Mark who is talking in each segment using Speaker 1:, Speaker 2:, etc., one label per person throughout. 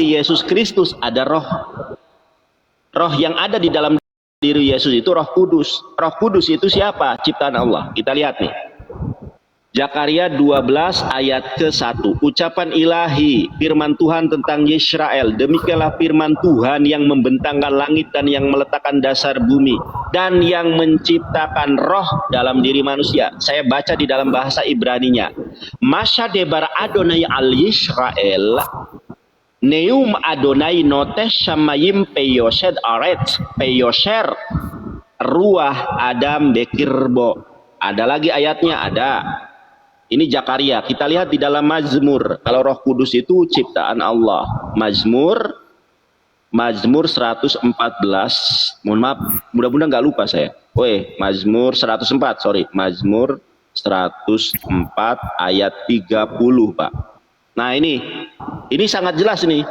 Speaker 1: Yesus Kristus ada roh. Roh yang ada di dalam diri Yesus itu Roh Kudus. Roh Kudus itu siapa? Ciptaan Allah. Kita lihat nih. Zakaria 12 ayat ke-1. Ucapan ilahi, firman Tuhan tentang Yisrael. Demikianlah firman Tuhan yang membentangkan langit dan yang meletakkan dasar bumi. Dan yang menciptakan roh dalam diri manusia. Saya baca di dalam bahasa Ibraninya. Masya debar Adonai al Yisrael. Neum Adonai notes shamayim peyoshed aret. Peyosher. Ruah Adam bekirbo. Ada lagi ayatnya? Ada. Ini Zakaria. Kita lihat di dalam Mazmur. Kalau Roh Kudus itu ciptaan Allah. Mazmur 114. Mohon maaf, mudah-mudahan nggak lupa saya. Mazmur 104, sorry. Mazmur 104 ayat 30, Pak. Nah, ini sangat jelas nih.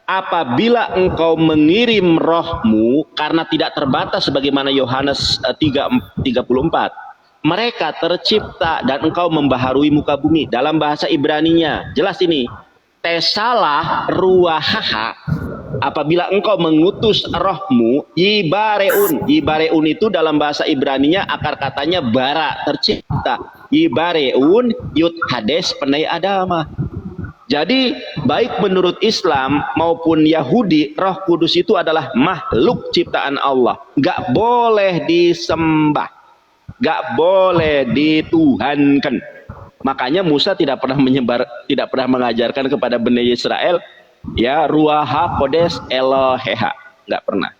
Speaker 1: Apabila engkau mengirim rohmu, karena tidak terbatas sebagaimana Yohanes 3:34. Mereka tercipta dan engkau membaharui muka bumi. Dalam bahasa Ibraninya jelas ini. Tesalah ruahaha. Apabila engkau mengutus rohmu, yibareun. Yibareun itu dalam bahasa Ibraninya akar katanya bara, tercipta. Yibareun yud hades penai adama. Jadi baik menurut Islam maupun Yahudi, Roh Kudus itu adalah makhluk ciptaan Allah. Gak boleh disembah. Gak boleh dituhankan. Makanya Musa tidak pernah mengajarkan kepada Bani Israel ya ruaha kodes Eloheha. Gak pernah.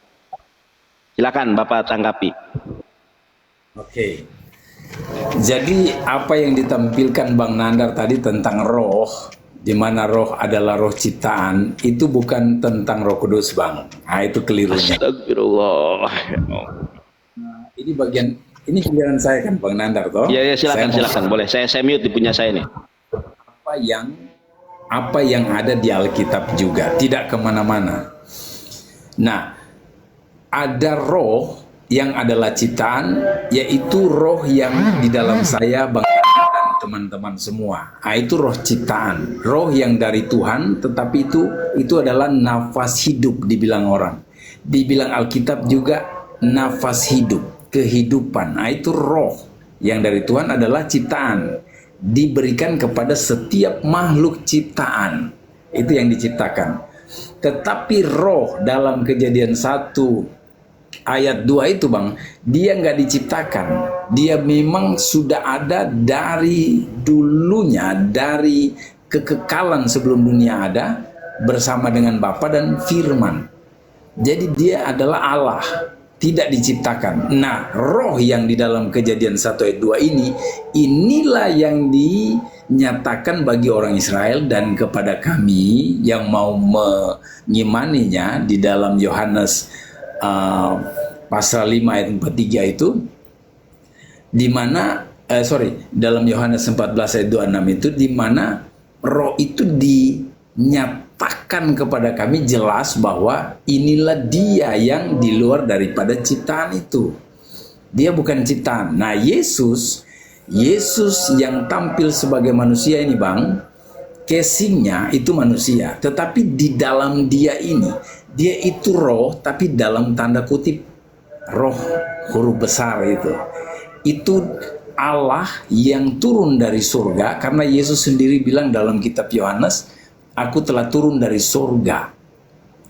Speaker 1: Silakan Bapak tanggapi.
Speaker 2: Oke. Jadi apa yang ditampilkan Bang Nandar tadi tentang roh, di mana roh adalah roh ciptaan, itu bukan tentang Roh Kudus, Bang. Nah, itu kelirunya.
Speaker 1: Astagfirullah.
Speaker 2: Nah, ini giliran saya kan Bang Nandar toh?
Speaker 1: Iya, silakan boleh. Saya mute di punya saya nih.
Speaker 2: Apa yang ada di Alkitab juga, tidak kemana-mana. Nah, ada roh yang adalah ciptaan, yaitu roh yang di dalam saya Bang Nandar dan teman-teman semua. Nah, itu roh ciptaan, roh yang dari Tuhan, tetapi itu adalah nafas hidup dibilang orang. Dibilang Alkitab juga nafas hidup. Kehidupan. Nah, itu roh yang dari Tuhan adalah ciptaan, diberikan kepada setiap makhluk ciptaan. Itu yang diciptakan. Tetapi roh dalam Kejadian 1 ayat 2 itu Bang, dia nggak diciptakan. Dia memang sudah ada dari dulunya, dari kekekalan sebelum dunia ada, bersama dengan Bapa dan Firman. Jadi dia adalah Allah, tidak diciptakan. Nah, roh yang di dalam Kejadian 1 ayat 2 inilah yang dinyatakan bagi orang Israel dan kepada kami yang mau mengimaninya di dalam Yohanes pasal 5 ayat 43 itu, di mana dalam Yohanes 14 ayat 26 itu, di mana roh itu dinyatakan kepada kami jelas bahwa inilah dia yang di luar daripada ciptaan itu. Dia bukan ciptaan. Nah, Yesus yang tampil sebagai manusia ini Bang, casingnya itu manusia, tetapi di dalam dia dia itu roh, tapi dalam tanda kutip roh huruf besar itu Allah yang turun dari surga, karena Yesus sendiri bilang dalam kitab Yohanes, aku telah turun dari surga.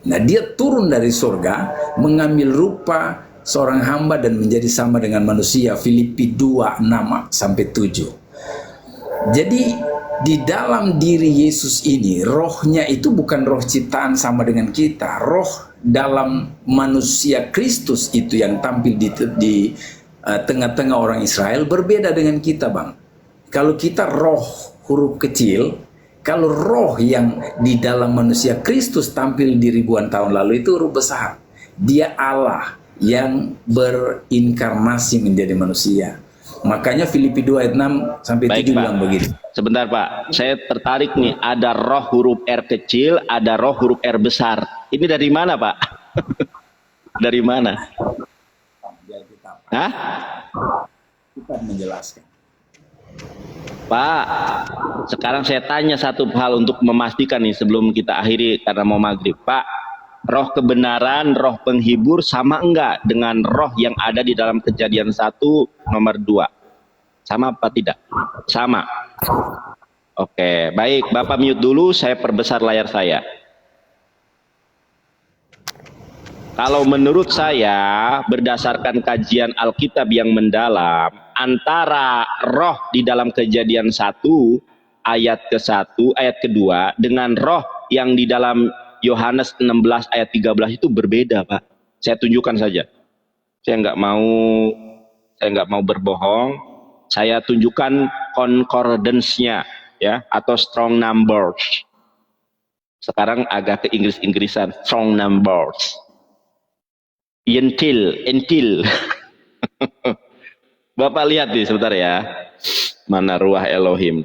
Speaker 2: Nah, dia turun dari surga, mengambil rupa seorang hamba dan menjadi sama dengan manusia. Filipi 2:6-7. Jadi di dalam diri Yesus ini, rohnya itu bukan roh ciptaan sama dengan kita. Roh dalam manusia Kristus itu yang tampil di tengah-tengah orang Israel berbeda dengan kita Bang. Kalau kita roh huruf kecil, kalau roh yang di dalam manusia Kristus tampil di ribuan tahun lalu itu huruf besar. Dia Allah yang berinkarnasi menjadi manusia. Makanya Filipi 2 ayat 6-7 bilang begitu.
Speaker 1: Sebentar Pak, saya tertarik nih. Ada roh huruf R kecil, ada roh huruf R besar. Ini dari mana Pak? Dari mana?
Speaker 2: Hah? Kita menjelaskan.
Speaker 1: Pak, sekarang saya tanya satu hal untuk memastikan nih sebelum kita akhiri karena mau maghrib. Pak, roh kebenaran, roh penghibur sama enggak dengan roh yang ada di dalam Kejadian 1 nomor 2? Sama apa tidak? Sama. Oke, baik. Bapak mute dulu, saya perbesar layar saya. Kalau menurut saya, berdasarkan kajian Alkitab yang mendalam, antara roh di dalam Kejadian 1 ayat ke-1, ayat kedua, dengan roh yang di dalam Yohanes 16 ayat 13 itu berbeda, Pak. Saya tunjukkan saja. Saya nggak mau berbohong. Saya tunjukkan concordance-nya, ya, atau strong numbers. Sekarang agak ke Inggris-Inggrisan, strong numbers. Entil. Bapak lihat nih sebentar ya. Mana ruah Elohim.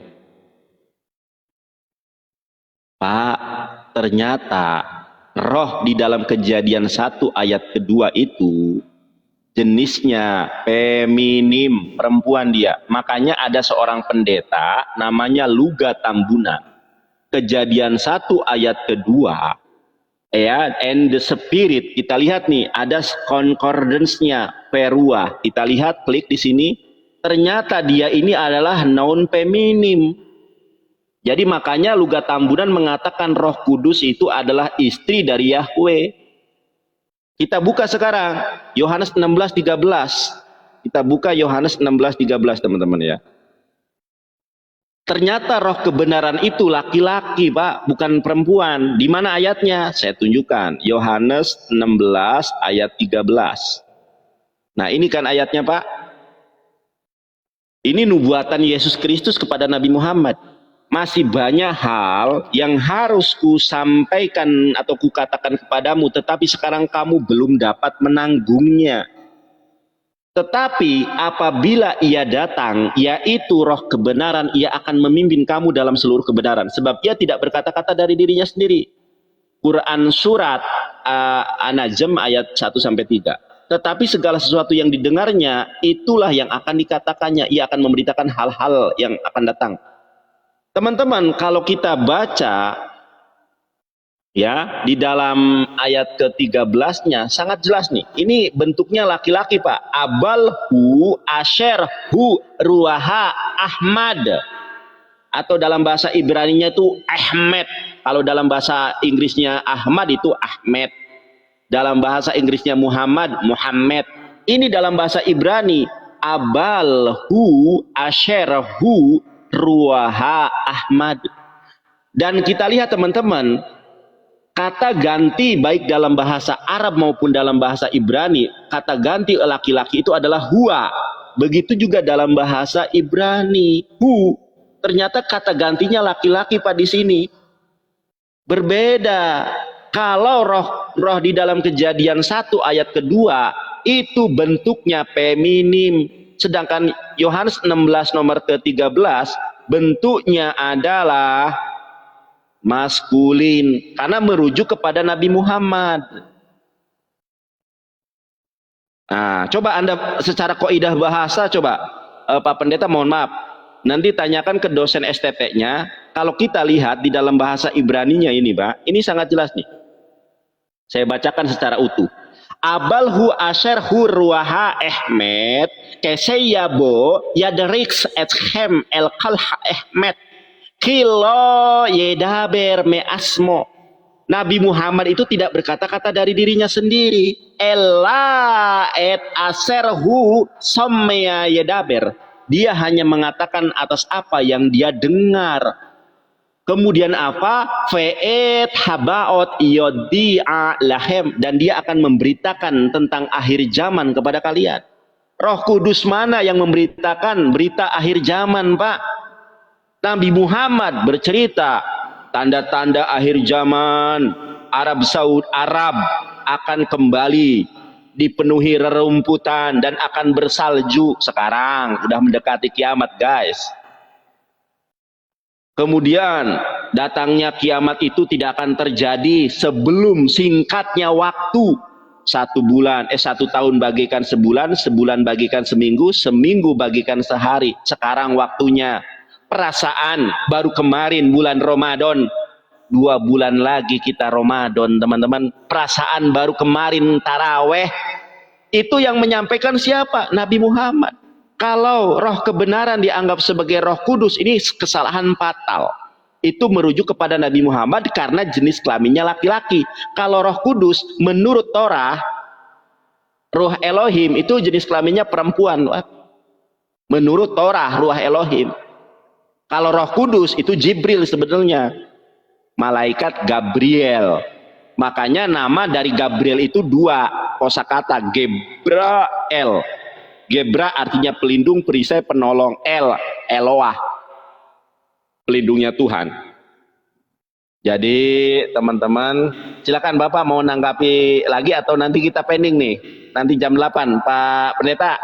Speaker 1: Pak, ternyata roh di dalam Kejadian 1 ayat kedua itu jenisnya feminim, perempuan dia. Makanya ada seorang pendeta namanya Luga Tambunan. Kejadian 1 ayat kedua, ya, and the spirit, kita lihat nih ada concordance-nya, perua. Kita lihat, klik di sini, ternyata dia ini adalah noun feminim. Jadi makanya Luga Tambunan mengatakan Roh Kudus itu adalah istri dari Yahweh. Kita buka sekarang Yohanes 16:13. Kita buka Yohanes 16:13, teman-teman ya. Ternyata roh kebenaran itu laki-laki, Pak, bukan perempuan. Di mana ayatnya? Saya tunjukkan. Yohanes 16 ayat 13. Nah, ini kan ayatnya, Pak. Ini nubuatan Yesus Kristus kepada Nabi Muhammad. Masih banyak hal yang harus ku sampaikan atau ku katakan kepadamu, tetapi sekarang kamu belum dapat menanggungnya. Tetapi apabila ia datang, yaitu roh kebenaran, ia akan memimpin kamu dalam seluruh kebenaran. Sebab ia tidak berkata-kata dari dirinya sendiri. Quran surat An-Najm ayat 1-3. Tetapi segala sesuatu yang didengarnya, itulah yang akan dikatakannya. Ia akan memberitakan hal-hal yang akan datang. Teman-teman, kalau kita baca ya di dalam ayat ke-13-nya sangat jelas nih. Ini bentuknya laki-laki, Pak. Abalhu asherhu ruaha Ahmad. Atau dalam bahasa Ibraninya itu Ahmed. Kalau dalam bahasa Inggrisnya Ahmad itu Ahmed. Dalam bahasa Inggrisnya Muhammad, Muhammad. Ini dalam bahasa Ibrani Abalhu asherhu ruaha Ahmad. Dan kita lihat teman-teman, kata ganti baik dalam bahasa Arab maupun dalam bahasa Ibrani, kata ganti laki-laki itu adalah huwa. Begitu juga dalam bahasa Ibrani, hu. Ternyata kata gantinya laki-laki, Pak, di sini. Berbeda. Kalau roh di dalam Kejadian 1 ayat kedua itu bentuknya feminim. Sedangkan Yohanes 16 nomor ke-13 bentuknya adalah maskulin karena merujuk kepada Nabi Muhammad. Nah, coba Anda secara kaidah bahasa, coba Pak Pendeta, mohon maaf, nanti tanyakan ke dosen STT-nya. Kalau kita lihat di dalam bahasa Ibraninya ini, Pak, ini sangat jelas nih. Saya bacakan secara utuh. Abalhu asherhu ruaha Ahmed keseyabo yadriks etchem el kalha Ahmed kilo yedaber me asmo. Nabi Muhammad itu tidak berkata-kata dari dirinya sendiri. Ella et asherhu somya yedaber. Dia hanya mengatakan atas apa yang dia dengar. Kemudian apa? Fe'et habaot yodi'a lahem. Dan dia akan memberitakan tentang akhir zaman kepada kalian. Roh Kudus mana yang memberitakan berita akhir zaman, Pak? Nabi Muhammad bercerita tanda-tanda akhir zaman. Arab akan kembali dipenuhi rerumputan dan akan bersalju. Sekarang udah mendekati kiamat, guys. Kemudian datangnya kiamat itu tidak akan terjadi sebelum singkatnya waktu. 1 bulan, 1 tahun bagikan sebulan, sebulan bagikan seminggu, seminggu bagikan sehari. Sekarang waktunya. Perasaan baru kemarin bulan Ramadan, 2 bulan lagi kita Ramadan, teman-teman. Perasaan baru kemarin taraweh. Itu yang menyampaikan siapa? Nabi Muhammad. Kalau roh kebenaran dianggap sebagai roh kudus, ini kesalahan fatal. Itu merujuk kepada Nabi Muhammad karena jenis kelaminnya laki-laki. Kalau roh kudus menurut Torah, ruh Elohim itu jenis kelaminnya perempuan. Menurut Torah, ruh Elohim. Kalau roh kudus itu Jibril sebenarnya. Malaikat Gabriel. Makanya nama dari Gabriel itu 2 kosakata, Gebrael. Gebra artinya pelindung, perisai, penolong. Eloah, pelindungnya Tuhan. Jadi teman-teman, silakan Bapak mau nanggapi lagi atau nanti kita pending nih. Nanti jam 8, Pak Pendeta.